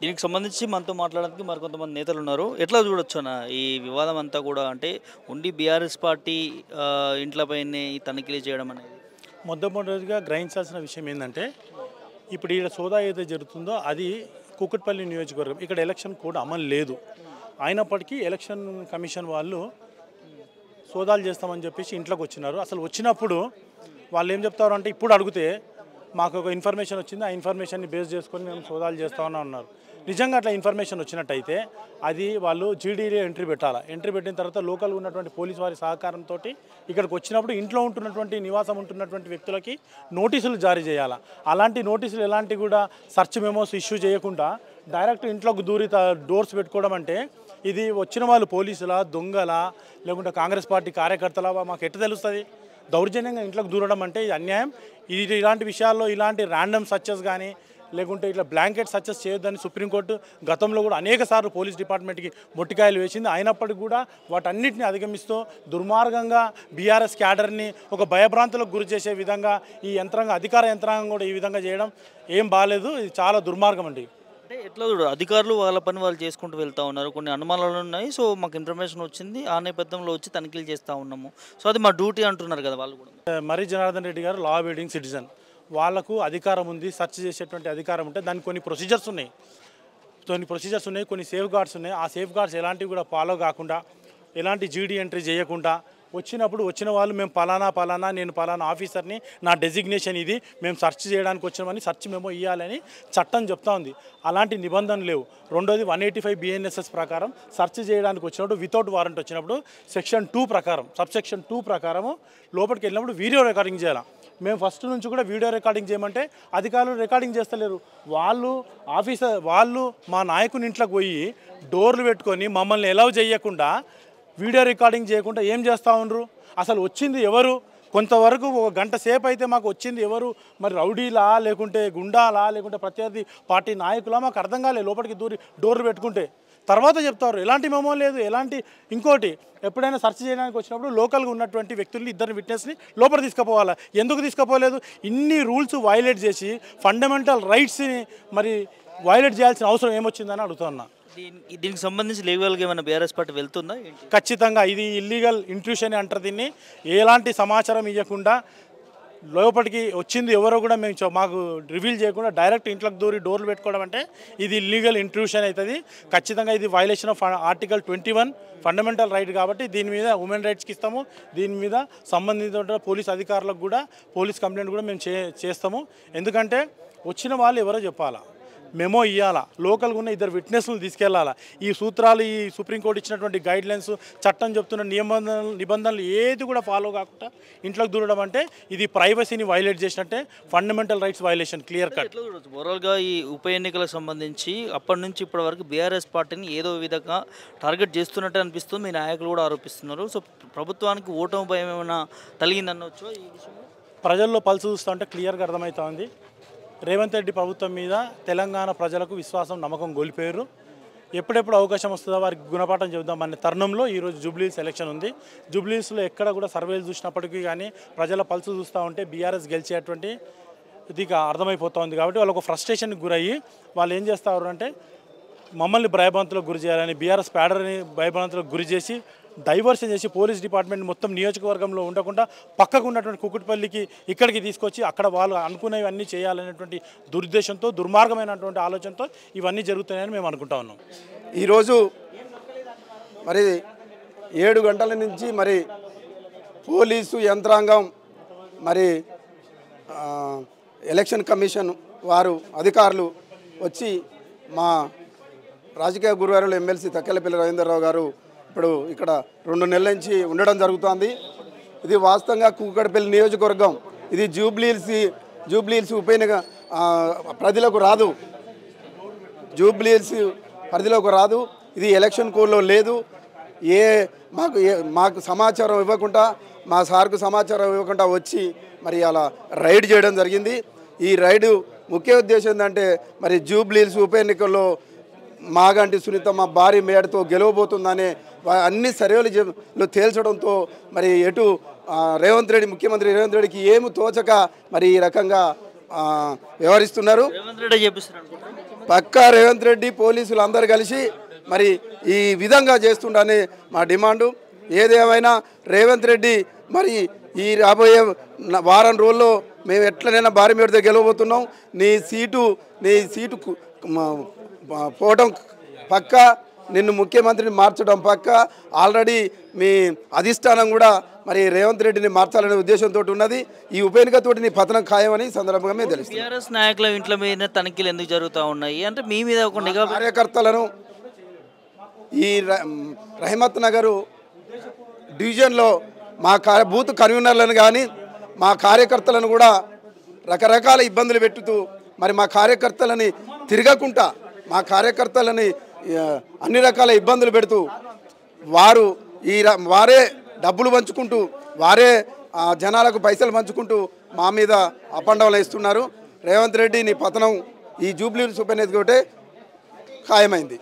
దీనికి సంబంధించి మనతో మాట్లాడడానికి మరికొంతమంది నేతలు ఉన్నారు. ఎట్లా చూడొచ్చు అన్న ఈ వివాదం అంతా కూడా? అంటే ఉండి బీఆర్ఎస్ పార్టీ ఇంట్లపైనే ఈ తనిఖీలు చేయడం అనేది మొట్టమొదటిగా గ్రహించాల్సిన విషయం ఏంటంటే, ఇప్పుడు ఈ సోదా ఏదైతే జరుగుతుందో అది కూకట్పల్లి నియోజకవర్గం. ఇక్కడ ఎలక్షన్ కోడ్ అమలు లేదు. అయినప్పటికీ ఎలక్షన్ కమిషన్ వాళ్ళు సోదాలు చేస్తామని చెప్పేసి ఇంట్లోకి వచ్చినారు. అసలు వచ్చినప్పుడు వాళ్ళు ఏం చెప్తారు అంటే, ఇప్పుడు అడిగితే మాకు ఒక ఇన్ఫర్మేషన్ వచ్చింది, ఆ ఇన్ఫర్మేషన్ని బేస్ చేసుకొని మేము సోదాలు చేస్తామని అన్నారు. నిజంగా అట్లా ఇన్ఫర్మేషన్ వచ్చినట్టయితే అది వాళ్ళు జీడీలో ఎంట్రీ పెట్టాలి. ఎంట్రీ పెట్టిన తర్వాత లోకల్గా ఉన్నటువంటి పోలీసు వారి సహకారంతో ఇక్కడికి వచ్చినప్పుడు ఇంట్లో ఉంటున్నటువంటి నివాసం ఉంటున్నటువంటి వ్యక్తులకి నోటీసులు జారీ చేయాలి. అలాంటి నోటీసులు ఎలాంటి కూడా సర్చ్ మెమోస్ ఇష్యూ చేయకుండా డైరెక్ట్ ఇంట్లోకి దూరి డోర్స్ పెట్టుకోవడం అంటే ఇది వచ్చిన వాళ్ళు పోలీసులా, దొంగలా, లేకుంటే కాంగ్రెస్ పార్టీ కార్యకర్తలా మాకు ఎట్ట తెలుస్తుంది? దౌర్జన్యంగా ఇంట్లోకి దూరడం అంటే ఇది అన్యాయం. ఇలాంటి విషయాల్లో ఇలాంటి ర్యాండమ్ సర్చెస్ కానీ లేకుంటే ఇట్లా బ్లాంకెట్ సర్చెస్ చేయొద్దని సుప్రీంకోర్టు గతంలో కూడా అనేక సార్లు పోలీస్ డిపార్ట్మెంట్కి మొట్టికాయలు వేసింది. అయినప్పటికీ కూడా వాటన్నిటిని అధిగమిస్తూ దుర్మార్గంగా బీఆర్ఎస్ క్యాడర్ని ఒక భయభ్రాంతులకు గురి చేసే విధంగా ఈ అధికార యంత్రాంగం కూడా ఈ విధంగా చేయడం ఏం బాగాలేదు. ఇది చాలా దుర్మార్గం అండి. అంటే ఎట్లా చూడు, అధికారులు వాళ్ళ పని వాళ్ళు చేసుకుంటూ వెళ్తూ ఉన్నారు. కొన్ని అనుమానాలు ఉన్నాయి. సో మాకు ఇన్ఫర్మేషన్ వచ్చింది, ఆ నేపథ్యంలో వచ్చి తనిఖీలు చేస్తూ ఉన్నాము. సో అది మా డ్యూటీ అంటున్నారు కదా వాళ్ళు కూడా. మర్రి జనార్దన్ రెడ్డి గారు లా అబైడింగ్ సిటిజన్, వాళ్ళకు అధికారం ఉంది, సెర్చ్ చేసేటువంటి అధికారం ఉంటే దానికి కొన్ని ప్రొసీజర్స్ ఉన్నాయి, కొన్ని సేఫ్ గార్డ్స్ ఉన్నాయి. ఆ సేఫ్ గార్డ్స్ ఎలాంటివి కూడా ఫాలో కాకుండా, ఎలాంటి జీడీ ఎంట్రీ చేయకుండా వచ్చిన వాళ్ళు మేము పలానా నేను పలానా ఆఫీసర్ని, నా డెసిగ్నేషన్ ఇది, మేము సెర్చ్ చేయడానికి వచ్చినామని సెర్చ్ మెమో ఇవ్వాలని చట్టం చెప్తా ఉంది. అలాంటి నిబంధనలు లేవు. రెండోది 185 BNSS ప్రకారం సెర్చ్ చేయడానికి వచ్చినప్పుడు వితౌట్ వారెంట్ వచ్చినప్పుడు సెక్షన్ 2 ప్రకారం, సబ్సెక్షన్ 2 ప్రకారము లోపలికి వెళ్ళినప్పుడు వీడియో రికార్డింగ్ చేయాలి. మేము ఫస్ట్ నుంచి కూడా వీడియో రికార్డింగ్ చేయమంటే అధికారులు రికార్డింగ్ చేస్తలేరు. వాళ్ళు మా నాయకుని ఇంట్లోకి పోయి డోర్లు పెట్టుకొని మమ్మల్ని ఎలవ్ చేయకుండా, వీడియో రికార్డింగ్ చేయకుండా ఏం చేస్తూ ఉన్నారు? అసలు వచ్చింది ఎవరు? కొంతవరకు ఒక గంట సేపు అయితే మాకు వచ్చింది ఎవరు? మరి రౌడీలా, లేకుంటే గుండాలా, లేకుంటే ప్రత్యర్థి పార్టీ నాయకులా? మాకు అర్థం కాలేదు. లోపలికి దూరి డోర్లు పెట్టుకుంటే తర్వాత చెప్తారు ఎలాంటి మెమో లేదు, ఇంకోటి ఎప్పుడైనా సెర్చ్ చేయడానికి వచ్చినప్పుడు లోకల్గా ఉన్నటువంటి వ్యక్తుల్ని, ఇద్దరు విట్నెస్ని లోపల తీసుకుపోవాలా. ఎందుకు తీసుకుపోలేదు? ఇన్ని రూల్స్ వైలేట్ చేసి ఫండమెంటల్ రైట్స్ని మరి వైలేట్ చేయాల్సిన అవసరం ఏమొచ్చిందని అడుగుతున్నా. దీనికి సంబంధించి లీగల్గా ఏమైనా బీఆర్ఎస్ పార్టీ వెళ్తుందా? ఖచ్చితంగా ఇది ఇల్లీగల్ ఇంట్రూషన్ అంటారు దీన్ని. ఎలాంటి సమాచారం ఇవ్వకుండా లోపలికి వచ్చింది ఎవరో కూడా మాకు రివీల్ చేయకుండా డైరెక్ట్ ఇంట్లోకి దూరి డోర్లు పెట్టుకోవడం అంటే ఇది ఇల్లీగల్ ఇంట్రూషన్ అవుతుంది. ఖచ్చితంగా ఇది violation of article 21 fundamental right. కాబట్టి దీని మీద ఉమెన్ రైట్స్కి ఇస్తాము. దీని మీద సంబంధిత పోలీస్ అధికారులకు కూడా పోలీస్ కంప్లైంట్ కూడా మేము చేస్తాము. ఎందుకంటే వచ్చిన వాళ్ళు ఎవరో చెప్పాలా, మెమో ఇవ్వాలా, లోకల్గా ఉన్న ఇద్దరు విట్నెస్లు తీసుకెళ్లాలా. ఈ సూత్రాలు, ఈ సుప్రీంకోర్టు ఇచ్చినటువంటి గైడ్లైన్స్, చట్టం చెప్తున్న నిబంధనలు ఏది కూడా ఫాలో కాకుండా ఇంట్లోకి దూరడం అంటే ఇది ప్రైవసీని వైలేట్ చేసినట్టే, fundamental rights violation, clear cut. ఓవరాల్గా ఈ ఉప ఎన్నికలకు సంబంధించి అప్పటి నుంచి ఇప్పటి వరకు బీఆర్ఎస్ పార్టీని ఏదో విధంగా టార్గెట్ చేస్తున్నట్టు అనిపిస్తుంది. మీ నాయకులు కూడా ఆరోపిస్తున్నారు. సో ప్రభుత్వానికి ఓటమి భయం ఏమైనా కలిగిందనొచ్చు ఈ విషయంలో? ప్రజల్లో పల్స్ చూస్తూ ఉంటే క్లియర్గా అర్థమవుతోంది. రేవంత్ రెడ్డి ప్రభుత్వం మీద తెలంగాణ ప్రజలకు విశ్వాసం, నమ్మకం కోల్పోయారు. ఎప్పుడెప్పుడు అవకాశం వస్తుందో వారికి గుణపాఠం చెబుదామనే తరుణంలో ఈరోజు జూబ్లీహిల్స్ ఎలక్షన్ ఉంది. జూబ్లీహిల్స్లో ఎక్కడ కూడా సర్వేలు చూసినప్పటికీ కానీ ప్రజల పల్సు చూస్తూ ఉంటే బీఆర్ఎస్ గెలిచేటువంటి ఇది అర్థమైపోతుంది. కాబట్టి వాళ్ళు ఒక ఫ్రస్ట్రేషన్కి గురయ్యి వాళ్ళు ఏం చేస్తారు అంటే మమ్మల్ని భయభ్రాంతులకు గురి చేయాలని, బీఆర్ఎస్ ప్యాడర్ని భయభ్రాంతులకు గురి చేసి డైవర్షన్ చేసి పోలీస్ డిపార్ట్మెంట్ మొత్తం నియోజకవర్గంలో ఉండకుండా పక్కకు ఉన్నటువంటి కుకుట్పల్లికి ఇక్కడికి తీసుకొచ్చి అక్కడ వాళ్ళు అనుకునేవన్నీ చేయాలనేటువంటి దురుద్దేశంతో, దుర్మార్గమైనటువంటి ఆలోచనతో ఇవన్నీ జరుగుతున్నాయని మేము అనుకుంటా ఉన్నాం. ఈరోజు మరి 7 గంటల నుంచి మరి పోలీసు యంత్రాంగం, మరి ఎలక్షన్ కమిషన్ వారు అధికారులు వచ్చి మా రాజకీయ గురువారులు ఎమ్మెల్సీ తక్కెలపల్లి రవీంద్రరావు గారు ఇప్పుడు ఇక్కడ 2 నెలల నుంచి ఉండడం జరుగుతుంది. ఇది వాస్తవంగా కూకట్పల్లి నియోజకవర్గం, ఇది జూబ్లీహిల్స్ ఉప ఎన్నిక పరిధిలోకి రాదు. జూబ్లీహిల్స్ పరిధిలోకి రాదు. ఇది ఎలక్షన్ కోడ్లో లేదు. మాకు సమాచారం ఇవ్వకుండా, మా సార్కు సమాచారం ఇవ్వకుండా వచ్చి మరి అలా రైడ్ చేయడం జరిగింది. ఈ రైడు ముఖ్య ఉద్దేశం ఏంటంటే మరి జూబ్లీహిల్స్ ఉప ఎన్నికల్లో మాగంటి సునీతమ్మ భారీ మేడతో గెలవబోతుందనే అన్ని సర్వేలు తేల్చడంతో మరి ముఖ్యమంత్రి రేవంత్ రెడ్డికి ఏమి తోచక మరి ఈ రకంగా వ్యవహరిస్తున్నారు. పక్కా రేవంత్ రెడ్డి పోలీసులు అందరు కలిసి మరి ఈ విధంగా చేస్తుండని మా డిమాండు. ఏదేమైనా రేవంత్ రెడ్డి మరి ఈ రాబోయే వారం రోజుల్లో మేము ఎట్లనైనా భారీ మేరతో గెలవబోతున్నాం. నీ సీటు పోవడం పక్కా, నిన్ను ముఖ్యమంత్రిని మార్చడం పక్కా. ఆల్రెడీ మీ అధిష్టానం కూడా మరి రేవంత్ రెడ్డిని మార్చాలనే ఉద్దేశంతో ఉన్నది. ఈ ఉప ఎన్నికతోటి నీ పతనం ఖాయమని సందర్భంగా మేము తెలుస్తుంది. బీఆర్ఎస్ నాయకుల ఇంట్లో మీద తనిఖీలు ఎందుకు జరుగుతూ ఉన్నాయి అంటే మీ మీద ఒక నిఘా కార్యకర్తలను ఈ రహమత్ నగరు డివిజన్లో మా బూత్ కన్వీనర్లను కానీ మా కార్యకర్తలను కూడా రకరకాల ఇబ్బందులు పెట్టుతూ మరి మా కార్యకర్తలని తిరగకుండా మా కార్యకర్తలని అన్ని రకాల ఇబ్బందులు పెడుతూ వారే డబ్బులు పంచుకుంటూ వారే జనాలకు పైసలు పంచుకుంటూ మా మీద అపండవలు ఇస్తున్నారు. రేవంత్ రెడ్డి నీ పతనం ఈ జూబ్లీ ఉప ఎన్నిక ఖాయమైంది.